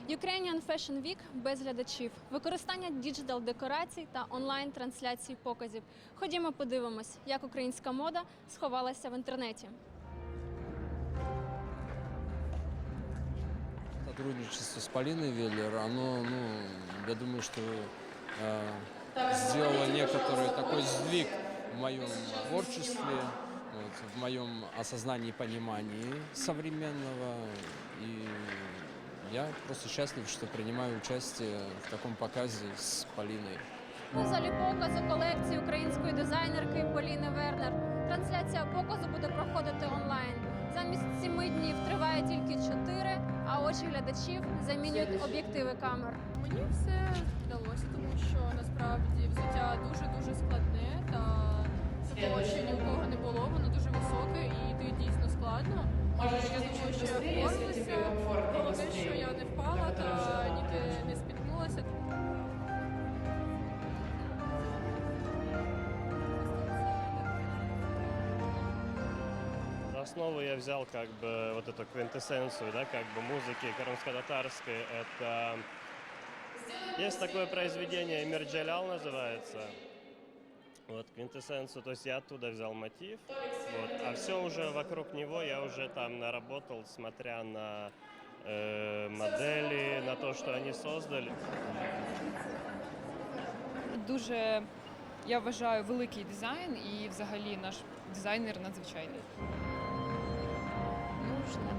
Ukrainian Fashion Week без глядачів, використання діджитал-декорацій та онлайн-трансляцій показів. Ходімо подивимось, як українська мода сховалася в інтернеті. Сотрудничество с Полиной Веллер, оно, я думаю, что сделало некоторый такой сдвиг в моем творчестве, в моем осознании и понимании современного. И я просто счастлив, что принимаю участие в таком показе с Полиной. У залі показу колекції української дизайнерки Поліни Вернер. Трансляція показу буде проходити онлайн. Замість 7 днів триває тільки 4, а очі глядачів замінюють об'єктиви камер. Мені все вдалося, тому що насправді взуття дуже-дуже складне та такого ще ні у кого не було, воно дуже високе і йти дійсно складно. Я думаю, що я впоралася, головне, що я не впала та ніде не спіткнулася. За основу я взял как бы вот эту квинтэссенцию, да, как бы музыки крымско-татарской. Это есть такое произведение «Эмир Джалал» называется. Вот квинтэссенцию, то есть я оттуда взял мотив, вот, а все уже вокруг него я уже там наработал, смотря на модели, на то, что они создали. Дуже, я вважаю, великий дизайн і взагалі наш дизайнер надзвичайний. Нужно